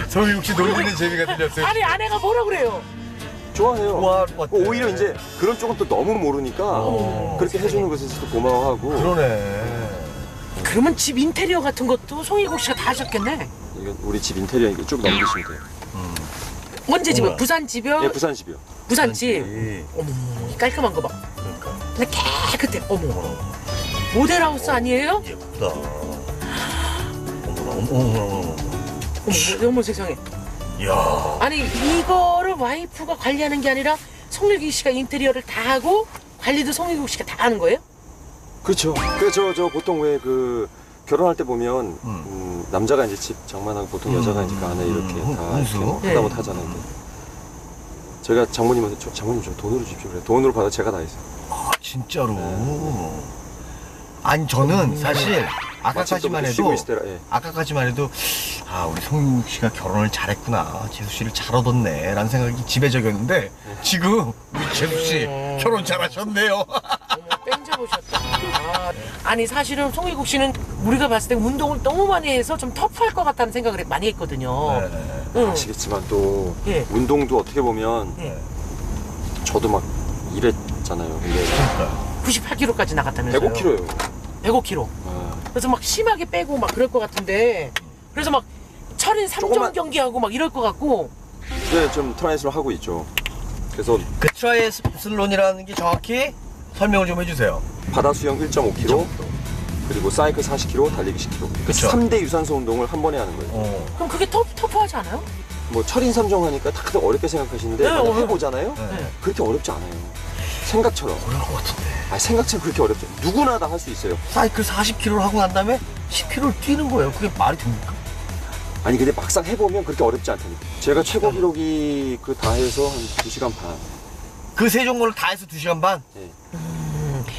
성희 혹시 놀리는 재미가 들렸어요? 아니 아내가 뭐라 그래요? 좋아해요. 와, 맞대. 오히려 이제 그런 쪽은 또 너무 모르니까 그렇게 해주는 것에서도 고마워하고. 그러네. 그러면 집 인테리어 같은 것도 송일국 씨가 다 하셨겠네. 이건 우리 집 인테리어 이거 쭉 넘기시면 돼요. 언제 집이요? 어머나. 부산 집이요? 예, 부산 집이요. 부산 집. 예. 어머, 이 깔끔한 거 봐. 그러니까. 근데 깨끗해. 어머. 모델하우스 아니에요? 예쁘다. 어머. 어머 세상에. 야. 아니 이거를 와이프가 관리하는 게 아니라 송일국 씨가 인테리어를 다 하고 관리도 송일국 씨가 다 하는 거예요? 그렇죠. 그래서 저 보통 왜 그 결혼할 때 보면 남자가 이제 집 장만하고 보통 여자가 이제 그 안에 이렇게 다 훈수? 이렇게 뭐 네. 하다못 하잖아요. 근데 제가 장모님한테 장모님 저 돈으로 주십시오. 그래. 돈으로 받아 제가 다 했어요. 아, 진짜로. 아니 저는 사실 아까까지만 마침 또 해도 쉬고 있을 때라, 예. 아까까지만 해도 아 우리 성윤 씨가 결혼을 잘했구나, 재수 씨를 잘 얻었네라는 생각이 지배적이었는데 지금 우리 재수 씨 결혼 잘하셨네요. 어머, 뺑 잡으셨다. 아니 사실은 송일국 씨는 우리가 봤을 때 운동을 너무 많이 해서 좀 터프할 것 같다는 생각을 많이 했거든요. 네. 응. 아시겠지만 또 예. 운동도 어떻게 보면 예. 저도 막 이랬잖아요. 근데 그러니까요. 98kg까지 나갔다면서요? 105kg예요. 105kg. 아, 그래서 막 심하게 빼고 막 그럴 것 같은데 그래서 막 철인 3종 조금만- 경기하고 막 이럴 것 같고 네, 좀 트라이슬 하고 있죠. 그래서 그 트라이애슬론이라는 게 정확히 설명을 좀 해주세요. 바다 수영 1.5kg, 그리고 사이클 40kg, 달리기 10kg. 그 그쵸. 3대 유산소 운동을 한 번에 하는 거예요. 그럼 그게 터프하지 않아요? 뭐 철인 3종 하니까 다들 어렵게 생각하시는데 네, 만약 어려워. 해보잖아요? 네. 그렇게 어렵지 않아요. 생각처럼. 어려울 것 같은데. 생각처럼 그렇게 어렵지 않아요. 누구나 다 할 수 있어요. 사이클 40km를 하고 난 다음에 10km를 뛰는 거예요. 그게 말이 됩니까? 아니 근데 막상 해보면 그렇게 어렵지 않다니까. 제가 최고 기록이 그 다 해서 한 2시간 반. 그 세 종목을 다 해서 2시간 반?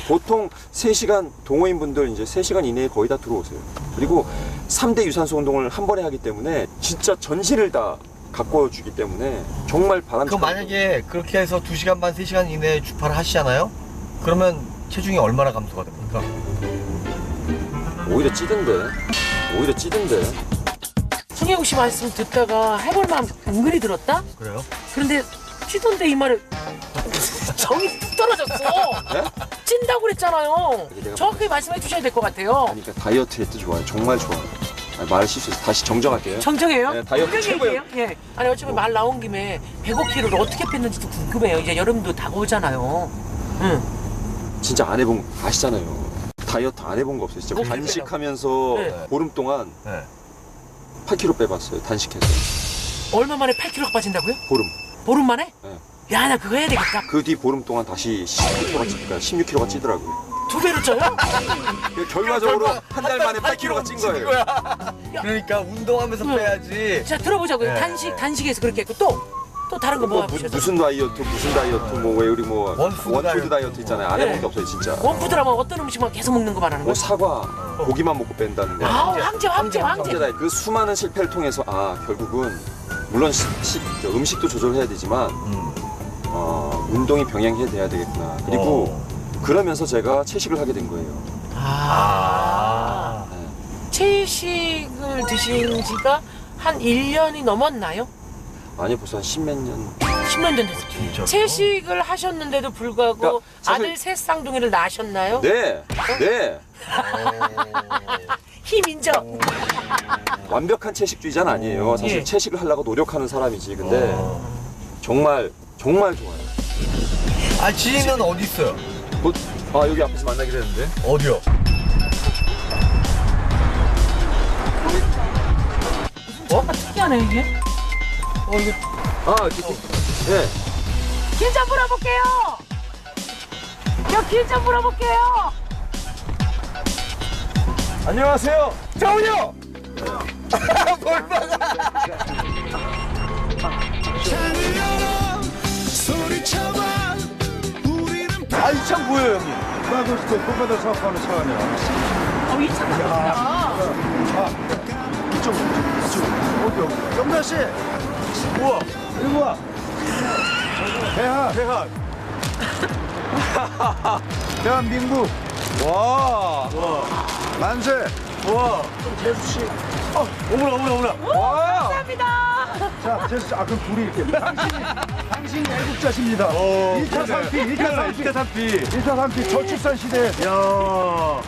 보통 3시간 동호인분들 이제 3시간 이내에 거의 다 들어오세요. 그리고 3대 유산소 운동을 한 번에 하기 때문에 진짜 전신을 다 가꿔주기 때문에 정말 바람직한 그럼 만약에 그렇게 해서 2시간 반, 3시간 이내에 주파를 하시잖아요? 그러면 체중이 얼마나 감소가 됩니까? 운동. 오히려 찌든데. 송혜국 씨 말씀 듣다가 해볼 마음 은근히 들었다? 그래요? 그런데 찌던데 이 말을 정이 뚝 떨어졌어. 네? 찐다고 그랬잖아요. 내가 정확하게 말씀해 주셔야 될 것 같아요. 아니 그러니까 다이어트에 또 좋아요. 정말 좋아요. 말 실수해서 다시 정정할게요. 정정해요? 네, 다이어트 그런 최고예요. 얘기예요? 예. 아니 어차피 말 나온 김에 105kg를 어떻게 뺐는지도 궁금해요. 이제 여름도 다가오잖아요. 응. 진짜 안 해본 거 아시잖아요. 다이어트 안 해본 거 없어요. 진짜 뭐 단식하면서 네. 보름 동안 네. 8kg 빼봤어요. 단식해서. 얼마 만에 8kg가 빠진다고요? 보름. 보름 만에? 네. 야, 나 그거 해야 되겠다. 그 뒤 보름 동안 다시 16kg가 찌더라고요. 2배로 쪄요? 결과적으로 한 달 만에 8kg가 찐 거예요. 그러니까 운동하면서 응. 빼야지. 자, 들어보자고요. 네. 단식에서 그렇게 했고 또 다른 거 뭐 해보셨어요? 무슨 다이어트 뭐 왜 우리 뭐 원푸드 다이어트 있잖아요. 안 네. 해본 게 없어요 진짜. 원푸드라면 어떤 음식만 계속 먹는 거 말하는 뭐 거예요? 사과, 고기만 먹고 뺀다는 거. 아, 황제. 다이어트. 그 수많은 실패를 통해서 결국은 물론 음식도 조절해야 되지만 운동이 병행해야 돼야 되겠구나. 그리고 그러면서 제가 채식을 하게 된 거예요. 아. 채식을 드신 지가 한 1년이 넘었나요? 아니 벌써 한 10몇 년. 10년 전 됐어요. 진짜로? 채식을 하셨는데도 불구하고 그러니까 사실- 아들 셋 쌍둥이를 낳으셨나요? 네. 힘 인정. 완벽한 채식주의자는 아니에요. 사실 예. 채식을 하려고 노력하는 사람이지. 근데 정말 좋아요. 아 지인은 어디 있어요? 아 여기 앞에서 만나기로 했는데. 어디요? 특이하네 이게. 아 이렇게. 네. 길 좀 물어볼게요. 길 좀 물어볼게요. 안녕하세요. 정은요. 뭘 받아? 아, 이 차 뭐예요, 형님? 나도 저 꽃바다 사업하는 차 아니야. 이 차 같다. 이쪽. 어디? 영나 씨. 우와. 이리 와. 대한. 대한민국. 와. 만세. 와. 재수 씨. 어머나. 와. 감사합니다. 자, 재수 씨. 그럼 둘이 이렇게. 당신 애국자십니다. 1차 3피. 저출산 시대. 야.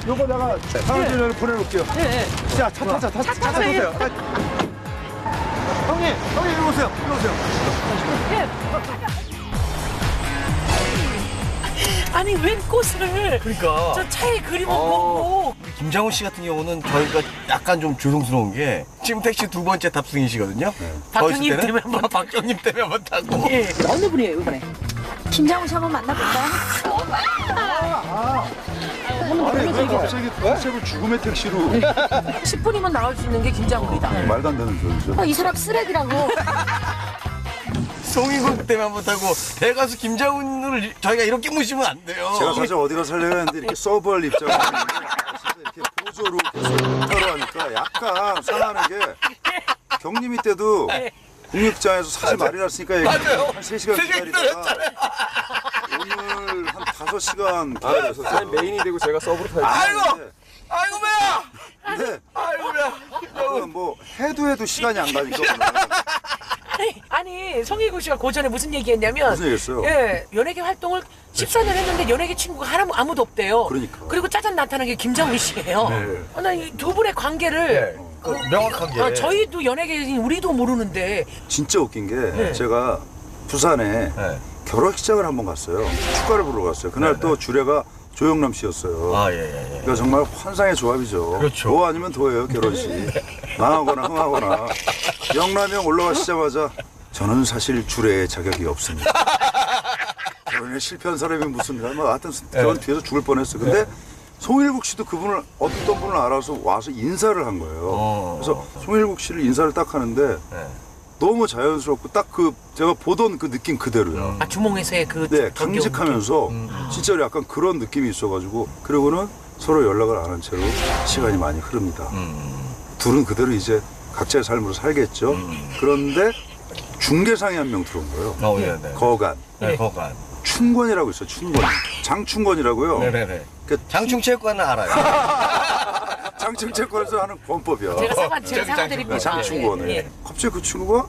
요거 내가 상한진을 보내놓을게요. 네. 자, 차 타자. 차 타세요. 형님, 이리 오세요. 아니 웬 꽃을 그러니까 저 차에 그림을 보고 김장훈 씨 같은 경우는 저희가 약간 좀 죄송스러운 게 지금 택시 2번째 탑승이시거든요. 박형님 때문에 한번 박형님 때문에 한번 타고. 예. 어느 분이에요 이번에? 김장훈 씨 한번 만나볼까요? 아니, 왜 갑자기 컨셉을 죽음의 택시로. 10분이면 나올 수 있는 게 김장훈이다. 말도 안 되는 소리죠. 이 사람 쓰레기라고. 송인국 때문에 한번 타고 대가수 김장훈을 저희가 이렇게 모시면 안 돼요. 제가 사실 어디가 살려야 하는데 이렇게 서브할 입장을 하는데 이렇게 보조로 계속 타러 하니까 약간 상하는 게 경림이 때도 국립장에서 사실 말이 났으니까 맞아요. 한 3시간 기다리다가 오늘 한 5시간 기다려서 아니 메인이 되고 제가 서브로 타야지. 아이고 배야. 근데 아이고 배야. 뭐 해도 시간이 안 가니까 오늘 아니 송혜교 씨가 고전에 무슨 얘기했냐면 무슨 얘기했어요? 예, 연예계 활동을 14년 했는데 연예계 친구가 아무도 없대요. 그러니까. 그리고 짜잔 나타난 게 김장훈 씨예요. 나 이 두 분의 관계를 명확하게. 저희도 연예계인 우리도 모르는데 진짜 웃긴 게 제가 부산에 결혼식장을 한번 갔어요. 축가를 부르러 갔어요. 그날 또 주례가 조영남 씨였어요. 예. 그러니까 정말 환상의 조합이죠. 그렇죠. 도 아니면 도예요, 결혼식. 망하거나 흥하거나. 영남이 형 올라가시자마자 저는 사실 주례에 자격이 없습니다. 결혼에 실패한 사람이 무슨, 뭐 하여튼 결혼 뒤에서 죽을 뻔했어요. 근데 송일국 씨도 그분을 어떤 분을 알아서 와서 인사를 한 거예요. 그래서 송일국 씨를 인사를 딱 하는데 너무 자연스럽고 딱 제가 보던 그 느낌 그대로요. 주몽에서의 그 네, 강직하면서 진짜로 약간 그런 느낌이 있어가지고 그러고는 서로 연락을 안 한 채로 시간이 많이 흐릅니다. 둘은 그대로 이제 각자의 삶으로 살겠죠. 그런데 중개상이 한 명 들어온 거예요. 거간. 거간. 춘권이라고 있어요. 춘권. 장춘권이라고요. 네네네. 그러니까 장충체육관은 알아요. 장충체육관에서 하는 권법이야. 제가 사과드립니다. 장충권을. 예. 갑자기 그 친구가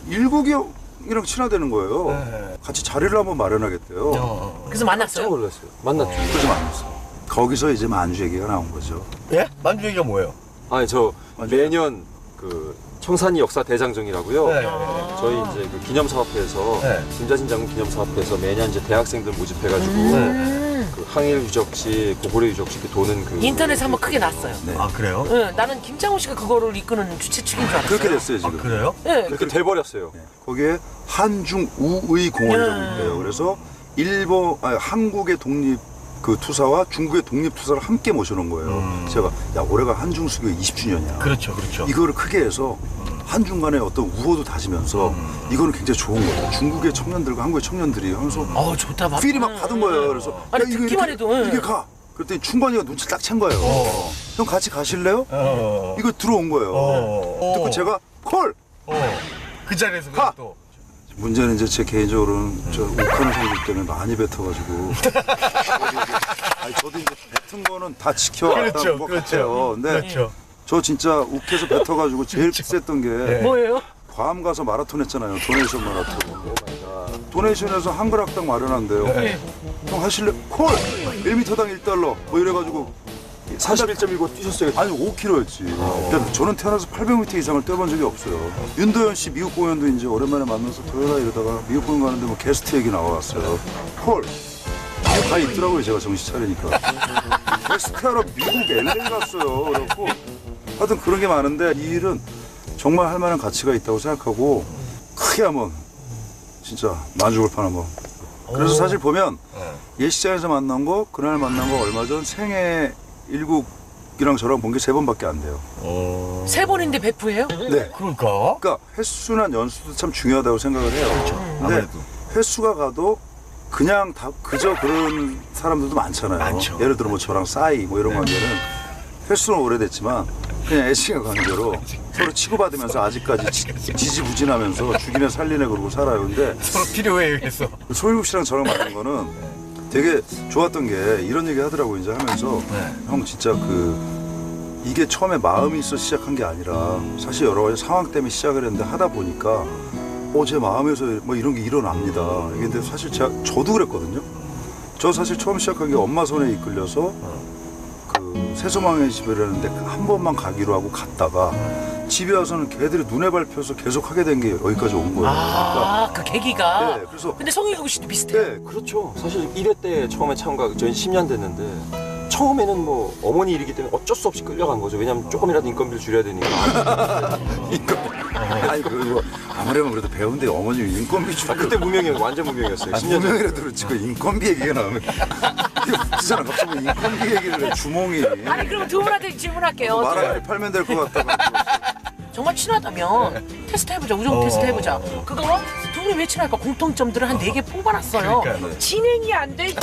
일국이 형이랑 친하다는 거예요. 같이 자리를 한번 마련하겠대요. 그래서 만났어요. 몰랐어요. 만났죠. 그래서 만났어. 거기서 이제 만주 얘기가 나온 거죠. 예? 만주 얘기가 뭐예요? 아니 저 매년 그 청산리 역사 대장정이라고요. 저희 이제 그 기념사업회에서 김자진 장군 기념사업회에서 매년 이제 대학생들 모집해가지고 그 항일 유적지, 고구려 유적지 이렇게 도는 그 인터넷에 한번 크게 났어요. 네. 아 그래요? 응, 나는 김장훈 씨가 그거를 이끄는 주최 측인 줄 알았어요. 그렇게 됐어요 지금. 그래요? 네. 그렇게 돼버렸어요. 거기에 한중우의 공원이라고 있대요. 그래서 한국의 독립 그 투사와 중국의 독립 투사를 함께 모셔놓은 거예요. 제가 올해가 한중수교 20주년이야. 그렇죠. 이거를 크게 해서 한중 간의 어떤 우호도 다지면서 이거는 굉장히 좋은 거예요. 중국의 청년들과 한국의 청년들이 하면서 좋다. 필이 막 받은 거예요. 그래서 아니, 이거 듣기만 이렇게, 해도, 이게 가. 그랬더니 충관이가 눈치 딱 챈 거예요. 형 같이 가실래요? 이거 들어온 거예요. 듣고 제가 콜! 그 자리에서 가! 또. 문제는 이제 제 개인적으로는 저 욱하는 성질 때문에 많이 뱉어가지고 저도 이제 뱉은 거는 다 지켜왔다는 것 같아요. 근데 저 진짜 욱해서 뱉어가지고 제일 셌던 게 뭐예요? 괌 가서 마라톤 했잖아요. 도네이션 마라톤. 도네이션에서 한글 학당 마련한대요. 형 하실래? 콜! 1m당 $1 뭐 이래가지고 41.19 뛰셨어요. 아니 5km였지. 그러니까 저는 태어나서 800m 이상을 뛰어본 적이 없어요. 윤도현 씨 미국 공연도 이제 오랜만에 만나서 토요일에 이러다가 미국 공연 가는데 뭐 게스트 얘기 나와왔어요. 헐. 다 있더라고요 제가 정신 차리니까. 게스트하러 미국 LA 갔어요. 그래갖고 하여튼 그런 게 많은데 이 일은 정말 할 만한 가치가 있다고 생각하고 크게 한번 진짜 만주골판 한번. 그래서 사실 보면 예시장에서 만난 거 그날 만난 거 얼마 전 생애 일국이랑 저랑 본 게 3번밖에 안 돼요. 3번인데 베프예요? 네. 그러니까 횟수나 연수도 참 중요하다고 생각을 해요. 근데 아무래도. 횟수가 가도 그냥 다 그저 그런 사람들도 많잖아요. 많죠. 예를 들어 뭐 저랑 싸이 뭐 이런 관계는 횟수는 오래됐지만 그냥 애칭의 관계로 서로 치고받으면서 아직까지 지지부진하면서 죽이네 살리네 그러고 살아요. 근데 서로 필요에 의해서. 소일국 씨랑 저랑 만난 거는 되게 좋았던 게 이런 얘기 하더라고 이제 하면서 형 진짜 이게 처음에 마음이 있어 시작한 게 아니라 사실 여러 가지 상황 때문에 시작을 했는데 하다 보니까 제 마음에서 뭐 이런 게 일어납니다. 근데 사실 저도 그랬거든요. 저 사실 처음 시작한 게 엄마 손에 이끌려서 새소망의 집이라는데 한 번만 가기로 하고 갔다가 집에 와서는 걔들이 눈에 밟혀서 계속 하게 된 게 여기까지 온 거예요. 그 계기가. 네, 그래서 근데 성희국 씨도 비슷해요. 네, 그렇죠. 사실 1회 때 처음에 참가, 저희 10년 됐는데 처음에는 뭐 어머니 일이기 때문에 어쩔 수 없이 끌려간 거죠. 왜냐면 조금이라도 인건비를 줄여야 되니까. 아니 그리고 아무래도 그래도 배운데 어머님 인건비 주고 그때 무명이었어요. 완전 무명이었어요. 10년 전. 무명이라도 그렇지 그 인건비 얘기가 나오면 이게 웃기잖아. 갑자기 인건비 얘기를 해 주몽이 아니 그럼 두 분한테 질문할게요. 말아가지고 팔면 될 것 같다고. 정말 친하다면 테스트 해보자. 우정 테스트 해보자. 그거 두 분이 왜 친할까? 공통점들을 한 4개 뽑아놨어요. 그러니까요. 진행이 안 돼.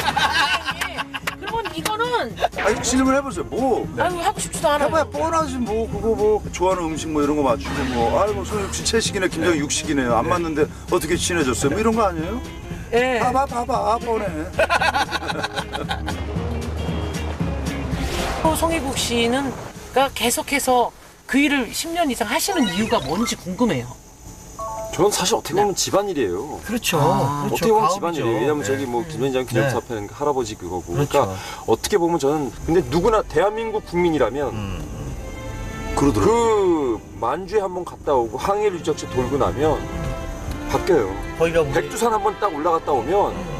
그러면 이거는 아니 질문 해보세요. 뭐 아유 하고 싶지도 않아요. 해봐야 뻔하지 뭐 그거 뭐 좋아하는 음식 뭐 이런 거 맞추고 뭐 아이 뭐 소영 씨 채식이네 김정희 육식이네요. 안 맞는데 어떻게 친해졌어요? 뭐 이런 거 아니에요? 예. 봐봐 뻔해. 송혜국 씨는 그러니까 계속해서 그 일을 10년 이상 하시는 이유가 뭔지 궁금해요. 저는 사실 어떻게 보면 집안일이에요. 그렇죠. 어떻게 보면 집안일이에요. 왜냐면 저기 뭐 김현장 기념사업회는 할아버지 그거고. 그러니까 어떻게 보면 저는 근데 누구나 대한민국 국민이라면 그러더라고요. 그 만주에 한번 갔다 오고 항해를 유적지 돌고 나면 바뀌어요. 거기가 백두산 한번 딱 올라갔다 오면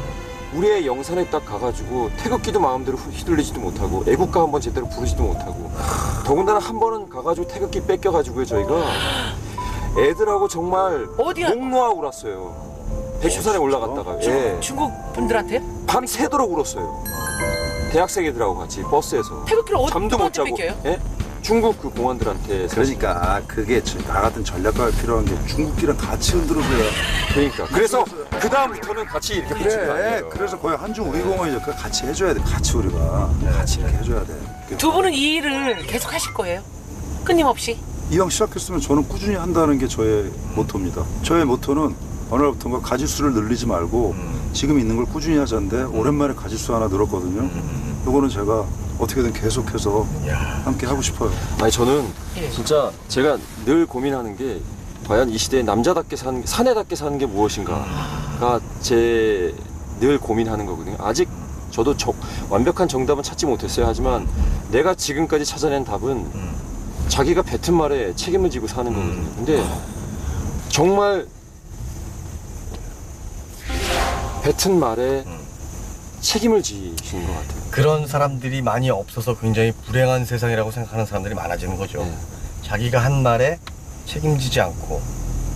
우리의 영산에 딱 가가지고 태극기도 마음대로 휘둘리지도 못하고 애국가 한번 제대로 부르지도 못하고 더군다나 한 번은 가가지고 태극기 뺏겨가지고요 저희가 애들하고 정말 어디야? 목놓아 울었어요. 백두산에 올라갔다가 중국 분들한테? 밤새도록 울었어요. 대학생 애들하고 같이 버스에서 태극기를 잠도 못 자고. 뺏겨요? 예? 중국 그 공안들한테 그러니까 그게 나 같은 전략가가 필요한 게 중국기랑 같이 흔들어줘야. 그러니까 그래서 그 다음부터는 같이 이렇게 붙이는 거 그래. 아니에요. 그래서 거의 한중 우리공원이죠. 그거 같이 해줘야 돼. 같이 우리가 같이 이렇게 해줘야 돼. 두 분은 이 일을 계속 하실 거예요? 끊임없이? 이왕 시작했으면 저는 꾸준히 한다는 게 저의 모토입니다. 저의 모토는 어느 날부터인가 가지수를 늘리지 말고 지금 있는 걸 꾸준히 하자인데 오랜만에 가지수 하나 늘었거든요. 이거는 제가 어떻게든 계속해서 함께 하고 싶어요. 아니 저는 진짜 제가 늘 고민하는 게 과연 이 시대에 남자답게 사는 게 사내답게 사는 게 무엇인가가 제 늘 고민하는 거거든요. 아직 저도 완벽한 정답은 찾지 못했어요. 하지만 내가 지금까지 찾아낸 답은 자기가 뱉은 말에 책임을 지고 사는 거거든요. 근데 정말 뱉은 말에 책임을 지시는 것 같아요. 그런 사람들이 많이 없어서 굉장히 불행한 세상이라고 생각하는 사람들이 많아지는 거죠. 자기가 한 말에 책임지지 않고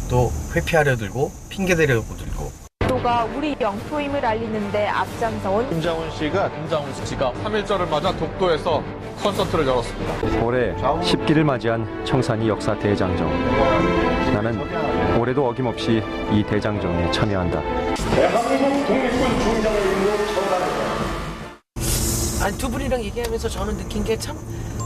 또 회피하려 들고 핑계대려고 들고. 가 우리 영토임을 알리는데 앞장서온 김장훈 씨가 3.1절을 맞아 독도에서 콘서트를 열었습니다. 올해 10기를 맞이한 청산리 역사 대장정. 나는 올해도 어김없이 이 대장정에 참여한다. 대한민국 독립군 중장을 임무 청산합니다. 아니 두 분이랑 얘기하면서 저는 느낀 게 참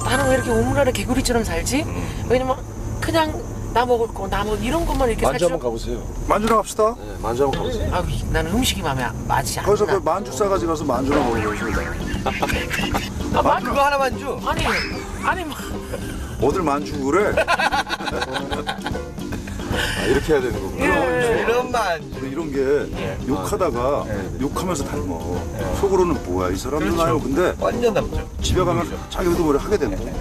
나는 왜 이렇게 우물안에 개구리처럼 살지? 왜냐면 그냥 나 먹을 거, 나 뭐 이런 것만 이렇게 만주 한번 가보세요. 만주나 갑시다. 네, 만주 한번 가보세요. 아, 나는 음식이 마음에 맞지 않나. 거기서 그 만주 싸가지 가서 만주나 먹어보세요. 그거 하나 만주? 아니 막 어딜 만주 그래? 이렇게 해야 되는 거구나. 이런 말. 이런 게 욕하다가 욕하면서 닮아. 속으로는 뭐야 이 사람들 나요. 근데 완전 닮죠. 집에 가면 자기도 뭐를 하게 되는 거야.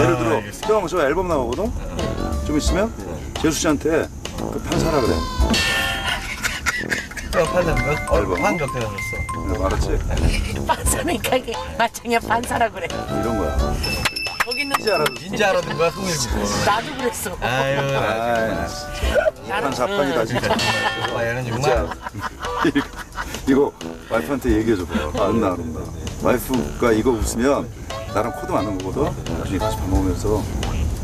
예를 들어 형 저 앨범 나오거든. 좀 있으면 재수 씨한테 그 판사라 그래. 판 격대 나셨어. 알았지? 판사는 가게 마창이야 판사라 그래. 이런 거야. 거기는 진짜 알아듣는 거야 송일구. 나도 그랬어. 아유 판사판이다 진짜. 얘는 정말 이거 와이프한테 얘기해줘봐. 아름다. 와이프가 이거 웃으면 나랑 코드 맞는 거거든. 나중에 같이 밥 먹으면서.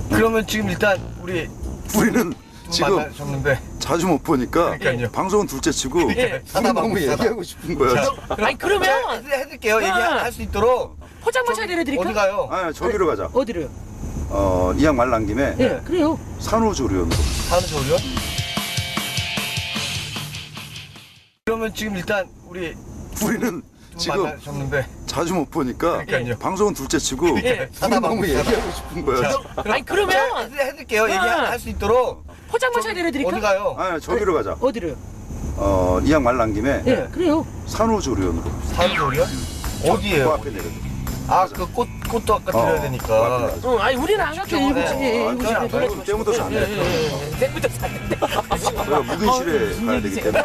그러면 지금 일단 우리는 지금 만나셨는데 자주 못 보니까 그러니까요. 방송은 둘째치고 너무 얘기하고 싶은 거야. 아니 그러면 해드릴게요. 얘기할 수 있도록. 포장마차 내려드릴까? 어디 가요? 아니 저기로 가자. 어디로요? 이왕 말 난 김에 예, 그래요. 산후조리원으로. 산후조리원? 그러면 지금 일단 우리는 지금 만나셨는데 자주 못 보니까 그러니까요. 방송은 둘째치고 너무 얘기하고 싶은 거야. 아니 그러면 해드릴게요. 얘기할 수 있도록. 포장마차 내려드릴까? 어디 가요? 아니 저기로 가자. 어디로요? 이왕 말 난 김에 예, 그래요. 산후조리원으로. 산후조리원? 어디예요? 그 앞에 내려. 그 꽃도 아까 드려야 되니까. 아니 우리는 안 갈게. 일곱 때부터 잤네. 때부터 잤는데. 내가 묵은실에 가야 되기 때문에.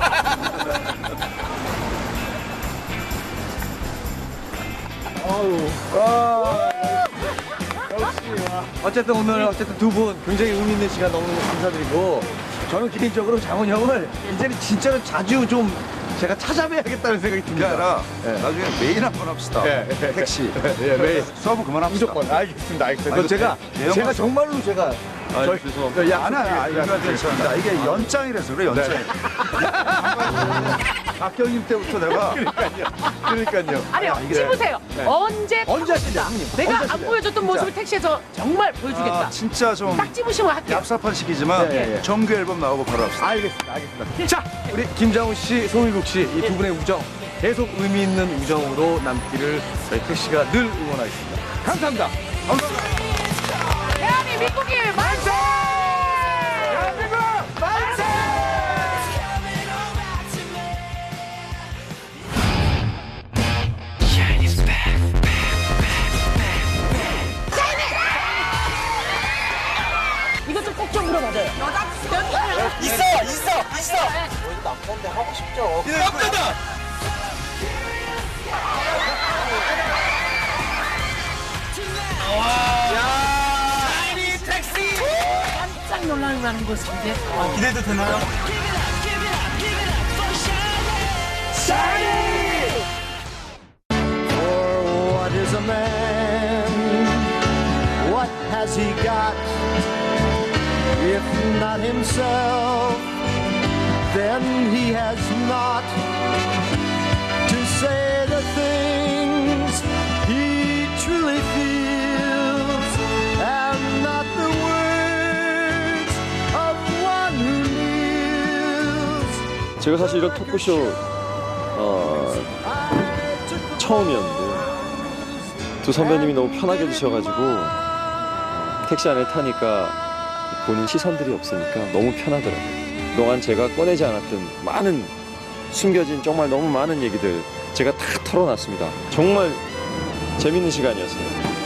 어쨌든 오늘 두 분 굉장히 의미 있는 시간 너무너무 감사드리고 저는 개인적으로 장훈 형을 이제는 진짜로 자주 좀 제가 찾아뵈야겠다는 생각이 그게 듭니다. 아니라 나중에 매일 한번 합시다. 택시. 매일. 수업은 그만합시다. 무조건. 알겠습니다. 그럼 제가 정말로 제가 죄송합니다. 아니, 이거 괜찮습니다. 이게 연장이라서 그래, 연장. 박경님 때부터 내가. 그러니까요. 아니요, 찝으세요. 언제 하시냐, 형님? 내가 안 보여줬던 모습을 택시에서 정말 보여주겠다. 진짜 좀 딱 찝으시면 할게요. 얍삽한 시기지만 정규 앨범 나오고 바로 합시다. 알겠습니다. 자, 우리 김장훈 씨, 송일국 씨 이 두 분의 우정 계속 의미 있는 우정으로 남기를 저희 택시가 늘 응원하겠습니다. 감사합니다. 대한민국이 만세! 대한민국 만세! 이것 좀 꼭 좀 물어봐줘요. 있어. 저희도 남자인데 하고 싶죠. 남자다. 깜짝 놀라는 것인데. 기대도 되나요? What is a man? What has he got? If not himself, then he has not to say the things he truly feels, and not the words of one who kneels. 제가 사실 이런 토크쇼 처음이었는데 두 선배님이 너무 편하게 해주셔가지고 택시 안에 타니까 보는 시선들이 없으니까 너무 편하더라고요. 그동안 제가 꺼내지 않았던 많은 숨겨진 정말 너무 많은 얘기들 제가 다 털어놨습니다. 정말 재밌는 시간이었어요.